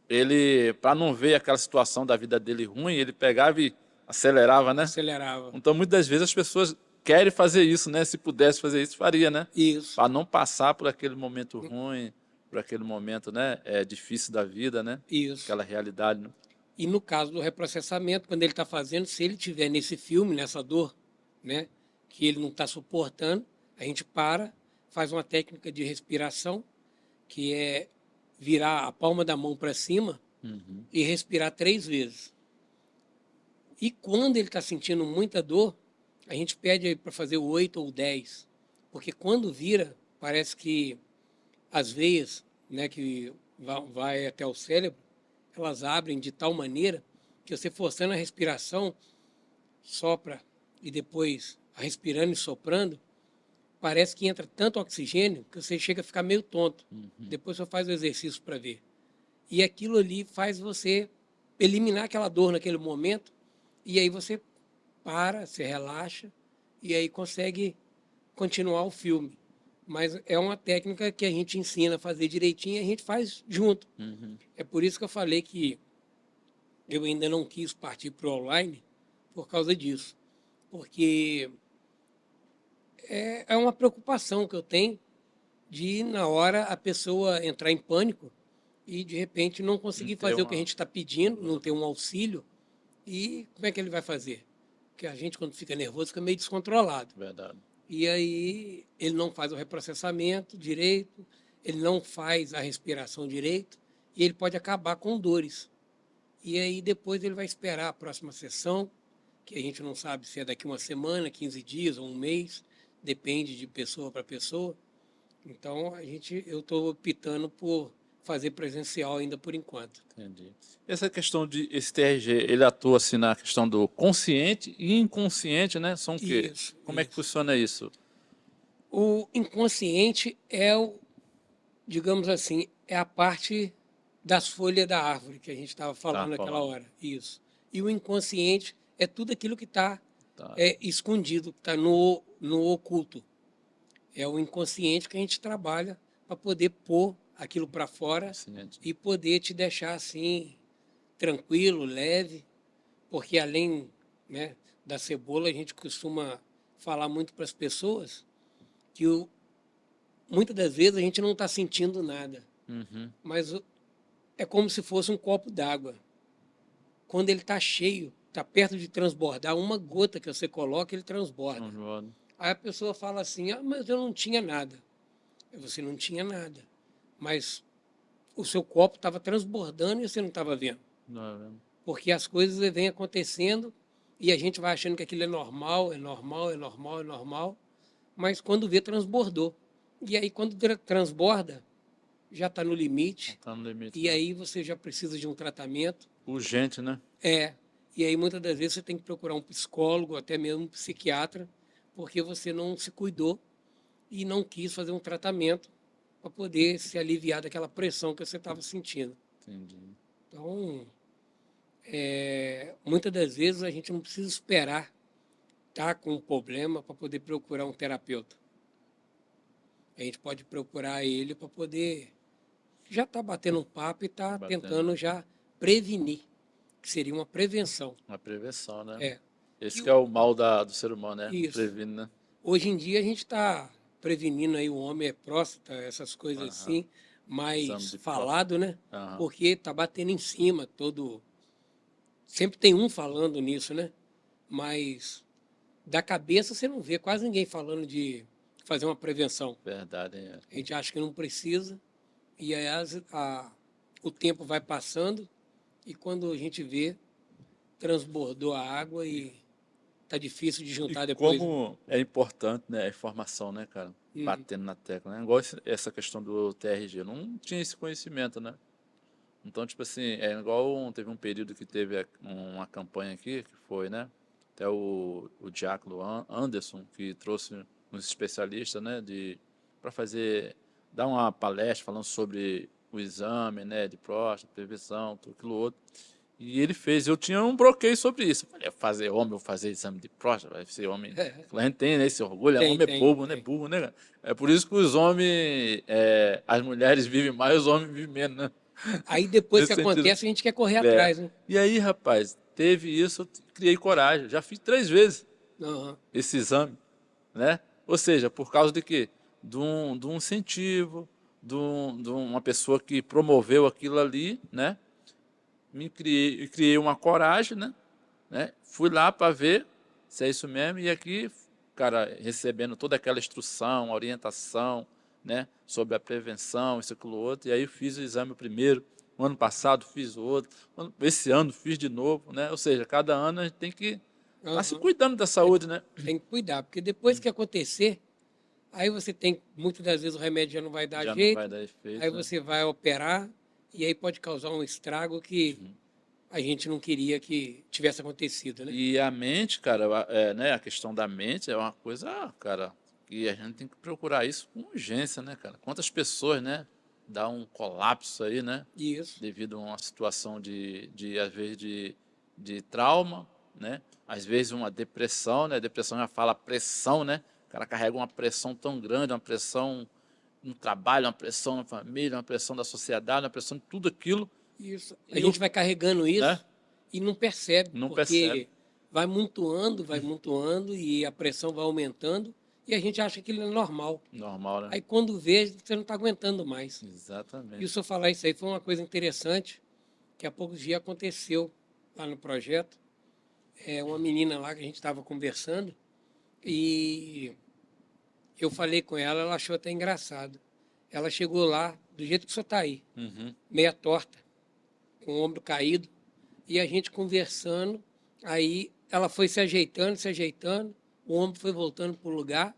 ele, para não ver aquela situação da vida dele ruim, ele pegava e acelerava, né? acelerava. Então, muitas vezes as pessoas querem fazer isso, né? Se pudesse fazer isso, faria, né? Isso, Para não passar por aquele momento ruim, por aquele momento, né, difícil da vida, né? isso. Aquela realidade, né? E no caso do reprocessamento, quando ele está fazendo, se ele tiver nesse filme, nessa dor, né, que ele não está suportando, a gente para, faz uma técnica de respiração, que é virar a palma da mão para cima e respirar 3 vezes. E quando ele está sentindo muita dor, a gente pede para fazer o 8 ou 10, porque quando vira, parece que as veias, né, que vai até o cérebro, elas abrem de tal maneira que você forçando a respiração, sopra e depois respirando e soprando, parece que entra tanto oxigênio que você chega a ficar meio tonto. Depois você faz o exercício para ver. E aquilo ali faz você eliminar aquela dor naquele momento e aí você para, se relaxa e aí consegue continuar o filme. Mas é uma técnica que a gente ensina a fazer direitinho e a gente faz junto. É por isso que eu falei que eu ainda não quis partir para o online por causa disso. Porque é uma preocupação que eu tenho de, na hora, a pessoa entrar em pânico e, de repente, não Não conseguir ter fazer o que a uma... gente está pedindo, não ter um auxílio. E como é que ele vai fazer? Porque a gente, quando fica nervoso, fica meio descontrolado. Verdade. E aí ele não faz o reprocessamento direito, ele não faz a respiração direito e ele pode acabar com dores. E aí depois ele vai esperar a próxima sessão, que a gente não sabe se é daqui uma semana, 15 dias ou um mês, depende de pessoa para pessoa. Então eu estou optando por fazer presencial ainda por enquanto. Entendi. Essa questão de esse TRG, ele atua assim na questão do consciente e inconsciente, né? São o quê? Isso, Como é que isso. funciona isso? O inconsciente é o, digamos assim, é a parte das folhas da árvore que a gente estava Tá falando naquela falando. hora. Isso. E o inconsciente é tudo aquilo que está Tá. escondido, que está no oculto. É o inconsciente que a gente trabalha para poder pôr aquilo para fora Consciente. e poder te deixar assim, tranquilo, leve, porque além, né, da cebola, a gente costuma falar muito para as pessoas que muitas das vezes a gente não está sentindo nada, Uhum. mas é como se fosse um copo d'água. Quando ele está cheio, está perto de transbordar, uma gota que você coloca, ele transborda. Concordo. Aí a pessoa fala assim: ah, mas eu não tinha nada. Você não tinha nada. Mas o seu copo estava transbordando e você não estava vendo. Não é mesmo? Porque as coisas vêm acontecendo e a gente vai achando que aquilo é normal, é normal, é normal, é normal. Mas quando vê, transbordou. E aí, quando transborda, já está no limite. Tá no limite, E né? aí você já precisa de um tratamento. Urgente, né? É. E aí, muitas das vezes, você tem que procurar um psicólogo, até mesmo um psiquiatra, porque você não se cuidou e não quis fazer um tratamento para poder se aliviar daquela pressão que você estava sentindo. Entendi. Então, muitas das vezes a gente não precisa esperar estar com um problema para poder procurar um terapeuta. A gente pode procurar ele para poder já estar batendo um papo e estar Batendo, tentando já prevenir, que seria uma prevenção. uma prevenção, né? É. Esse E que é o mal do ser humano, né? isso. Previne, né? Hoje em dia a gente está prevenindo aí o homem é próstata, essas coisas Aham. assim, Exame mais de próstata. falado, né? Aham. Porque está batendo em cima todo. Sempre tem um falando nisso, né? Mas da cabeça você não vê quase ninguém falando de fazer uma prevenção. Verdade, é. A gente acha que não precisa, e aí o tempo vai passando, e quando a gente vê, transbordou a água e tá difícil de E juntar depois. como é importante, né, a informação, né, cara? Uhum. Batendo na tecla, né? Igual essa questão do TRG. Eu não tinha esse conhecimento, né? Então, tipo assim, é igual teve um período que teve uma campanha aqui, que foi, né? Até o Diácono Anderson, que trouxe uns especialistas, né, para fazer, dar uma palestra falando sobre o exame, né, de próstata, prevenção, tudo aquilo outro. E ele fez. Eu tinha um bloqueio sobre isso. Eu falei, fazer homem, vou fazer exame de próstata, vai ser homem. A gente tem, né, esse orgulho, Tem, homem é tem, bobo, né? tem. Burro, né, cara? É por isso que os homens, as mulheres vivem mais, os homens vivem menos, né? Aí depois que Nesse sentido. acontece, a gente quer correr É. atrás, né? E aí, rapaz, teve isso, eu criei coragem. Já fiz 3 vezes Aham. esse exame, né? Ou seja, por causa de quê? De um incentivo, de uma pessoa que promoveu aquilo ali, né? Criei uma coragem, né? Fui lá para ver se é isso mesmo, e aqui, cara, recebendo toda aquela instrução, orientação, né? Sobre a prevenção, isso, aquilo, outro, e aí fiz o exame primeiro, no ano passado fiz o outro, esse ano fiz de novo, né? Ou seja, cada ano a gente tem que estar se Aham. cuidando da saúde, né? Tem que cuidar, porque depois que acontecer, aí você tem, muitas das vezes o remédio já não vai dar Já não vai jeito, dar aí efeito, né? você vai operar e aí pode causar um estrago que a gente não queria que tivesse acontecido, né? E a mente, cara, né, a questão da mente é uma coisa, cara, que a gente tem que procurar isso com urgência, né, cara? Quantas pessoas, né, dá um colapso aí, né, Isso, devido a uma situação às vezes, de trauma, né? Às vezes uma depressão, né? Depressão já fala pressão, né? O cara carrega uma pressão tão grande, uma pressão no trabalho, uma pressão na família, uma pressão da sociedade, uma pressão de tudo aquilo, isso. A e o, gente vai carregando né, isso e não percebe, não percebe. porque vai mutuando e a pressão vai aumentando e a gente acha que aquilo é normal. Normal, né? Aí quando vê, você não está aguentando mais. E o Exatamente. senhor falar isso aí foi uma coisa interessante que há poucos dias aconteceu lá no projeto. É uma menina lá que a gente estava conversando e eu falei com ela, ela achou até engraçado. Ela chegou lá do jeito que o senhor está aí, Uhum. meia torta, com o ombro caído, e a gente conversando. Aí ela foi se ajeitando, o ombro foi voltando para o lugar,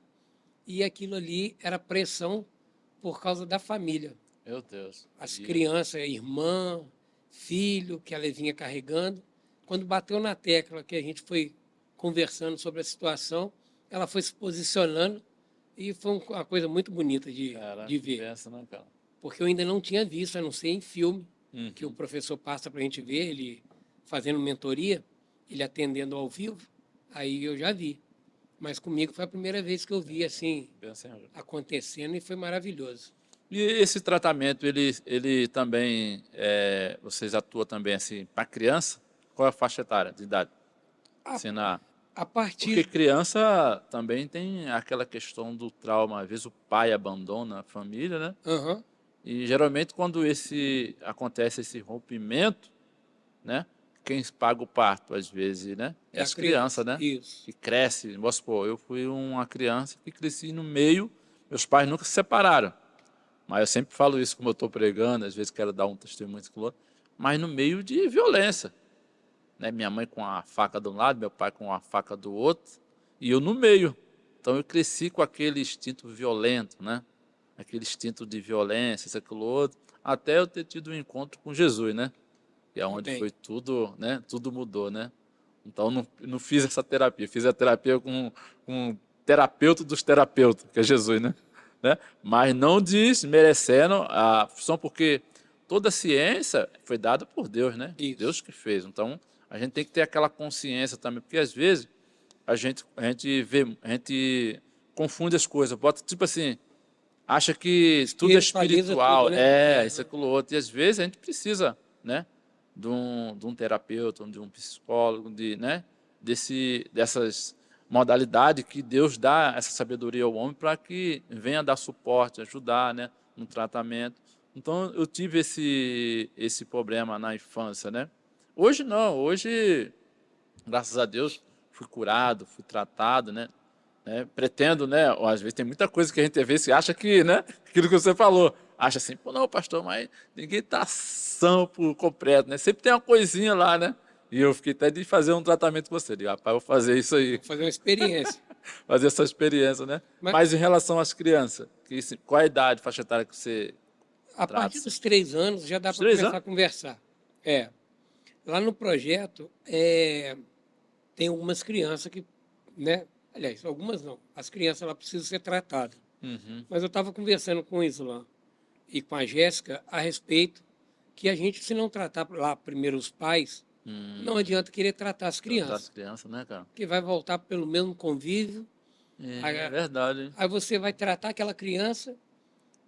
e aquilo ali era pressão por causa da família. Meu Deus. As E, crianças, irmã, filho, que ela vinha carregando. Quando bateu na tecla que a gente foi conversando sobre a situação, ela foi se posicionando e foi uma coisa muito bonita cara, de que ver. benção, né, cara? Porque eu ainda não tinha visto, a não ser em filme, que o Uhum. professor passa para a gente ver, ele fazendo mentoria, ele atendendo ao vivo, aí eu já vi. Mas comigo foi a primeira vez que eu vi assim Benção, Senhor. acontecendo e foi maravilhoso. E esse tratamento, ele também, vocês atuam também assim para criança? Qual é a faixa etária de idade? A, Assim, a porque partir. criança também tem aquela questão do trauma. Às vezes o pai abandona a família, né? Aham, E geralmente quando acontece esse rompimento, né? Quem paga o parto, às vezes, né? É é a as crianças, criança. né? Isso. Que cresce. Vamos supor, eu fui uma criança que cresci no meio, meus pais nunca se separaram. Mas eu sempre falo isso como eu estou pregando, às vezes quero dar um testemunho, mas no meio de violência. Né? Minha mãe com a faca de um lado, meu pai com a faca do outro, e eu no meio. Então eu cresci com aquele instinto violento, né? Aquele instinto de violência, isso, aquilo outro, até eu ter tido um encontro com Jesus, né? Que é onde Amém. foi tudo, né? Tudo mudou, né? Então não fiz essa terapia, fiz a terapia com um terapeuta dos terapeutas, que é Jesus, né? Mas não desmerecendo a função, porque toda a ciência foi dada por Deus, né? Deus Isso. que fez. Então a gente tem que ter aquela consciência também, porque às vezes a gente confunde as coisas, bota tipo assim, acha que tudo é Espiritualiza tudo, espiritual, né? É. isso, aquilo outro. E às vezes a gente precisa, né, de um terapeuta, de um psicólogo, né, dessas modalidades que Deus dá essa sabedoria ao homem para que venha dar suporte, ajudar, né, no tratamento. Então eu tive esse problema na infância, né? Hoje não, hoje, graças a Deus, fui curado, fui tratado, né? Pretendo, né? Ou às vezes tem muita coisa que a gente vê e acha que, né? Aquilo que você falou. Acha assim, pô, não, pastor, mas ninguém está são por completo, né? Sempre tem uma coisinha lá, né? E eu fiquei até de fazer um tratamento com você. Digo, rapaz, vou fazer isso aí, Vou fazer uma experiência. fazer essa experiência, né? Mas Mas em relação às crianças, qual a idade, faixa etária que você a trata? partir Assim? dos 3 anos já dá Os para três começar anos? a conversar. É. Lá no projeto tem algumas crianças que, né? Aliás, algumas não. As crianças elas precisam ser tratadas. Uhum, Mas eu estava conversando com o Islã e com a Jéssica a respeito que a gente, se não tratar lá primeiro os pais, Não adianta querer tratar as Das crianças, crianças, né, cara? que vai voltar pelo mesmo convívio. É verdade, hein? Aí você vai tratar aquela criança,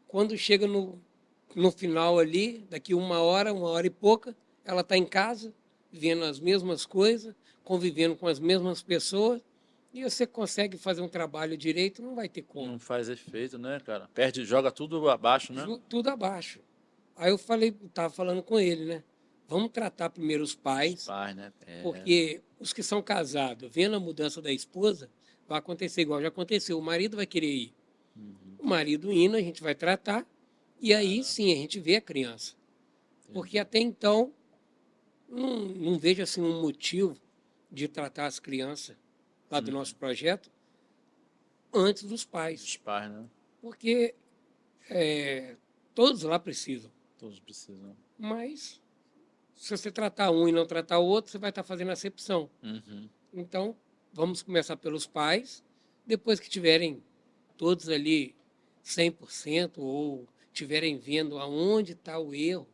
quando chega no final ali, daqui uma hora e pouca, ela está em casa, vendo as mesmas coisas, convivendo com as mesmas pessoas, e você consegue fazer um trabalho direito, não vai ter como. Não faz efeito, né, cara? Perde, joga tudo abaixo, né? Tudo abaixo. Aí eu falei, estava falando com ele, né? Vamos tratar primeiro os Os pais, pais, né? É. porque os que são casados, vendo a mudança da esposa, vai acontecer igual já aconteceu. O marido vai querer ir. Uhum. O marido indo, a gente vai tratar, e aí Caramba, sim a gente vê a criança. Porque entendi. até então, não vejo assim um motivo de tratar as crianças lá do nosso projeto antes dos Os pais. pais, né? Porque todos lá precisam. Todos precisam. Mas se você tratar um e não tratar o outro, você vai estar fazendo acepção. Uhum. Então, vamos começar pelos pais, depois que tiverem todos ali 100% ou tiverem vendo aonde está o erro,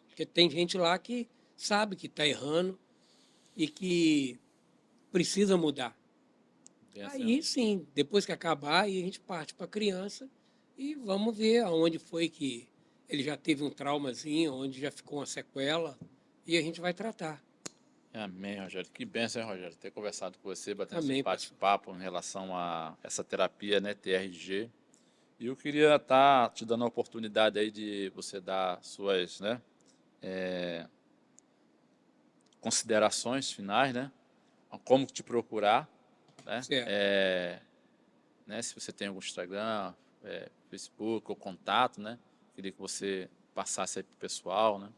porque tem gente lá que sabe que está errando e que precisa mudar. Bem assim, ó. Aí sim, depois que acabar, aí a gente parte para a criança e vamos ver aonde foi que ele já teve um traumazinho, onde já ficou uma sequela, e a gente vai tratar. Amém, Rogério. Que bênção, hein, Rogério? Ter conversado com você, batendo esse Amém, pastor. bate-papo em relação a essa terapia, né, TRG. E eu queria estar te dando a oportunidade aí de você dar suas, né, considerações finais, né? Como te procurar, né? Certo. Né? Se você tem algum Instagram, Facebook ou contato, né? Queria que você passasse aí pro pessoal, né?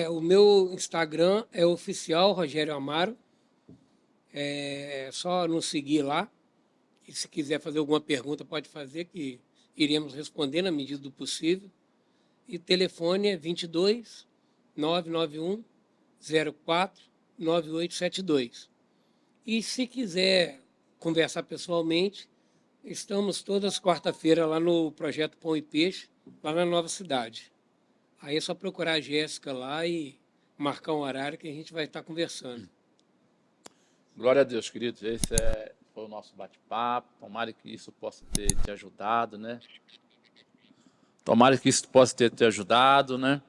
O meu Instagram é oficial Rogério Amaro. É só nos seguir lá. E se quiser fazer alguma pergunta, pode fazer, que iremos responder na medida do possível. E o telefone é 22 991 04 9872. E se quiser conversar pessoalmente, estamos todas quarta-feira lá no Projeto Pão e Peixe, lá na Nova Cidade. Aí é só procurar a Jéssica lá e marcar um horário que a gente vai estar conversando. Glória a Deus, queridos. Foi o nosso bate-papo. Tomara que isso possa ter te ajudado, né? Tomara que isso possa ter te ajudado, né?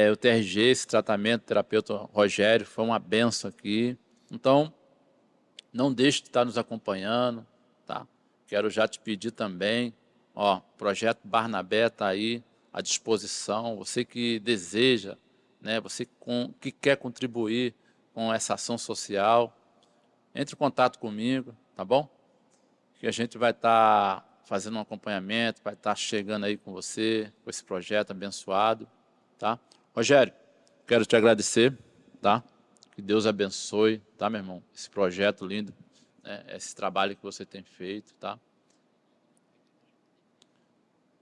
O TRG, esse tratamento, terapeuta Rogério, foi uma benção aqui. Então, não deixe de estar nos acompanhando, tá? Quero já te pedir também, ó, projeto Barnabé está aí à disposição. Você que deseja, né? Que quer contribuir com essa ação social, entre em contato comigo, tá bom? Que a gente vai estar fazendo um acompanhamento, vai estar chegando aí com você, com esse projeto abençoado, tá? Rogério, quero te agradecer, tá? Que Deus abençoe, tá, meu irmão? Esse projeto lindo, né? Esse trabalho que você tem feito, tá?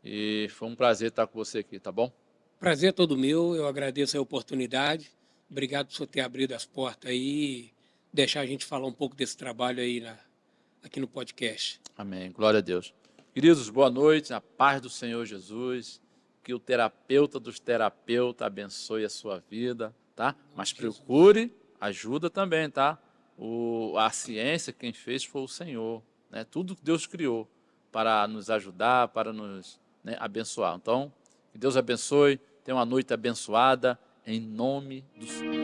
E foi um prazer estar com você aqui, tá bom? Prazer é todo meu, eu agradeço a oportunidade. Obrigado por você ter abrido as portas aí e deixar a gente falar um pouco desse trabalho aí aqui no podcast. Amém. Glória a Deus. Queridos, boa noite, a paz do Senhor Jesus, que o terapeuta dos terapeutas abençoe a sua vida, tá? Mas procure ajuda também, tá? A ciência, quem fez foi o Senhor, né? Tudo que Deus criou para nos ajudar, para nos, né, abençoar. Então, que Deus abençoe, tenha uma noite abençoada, em nome do Senhor.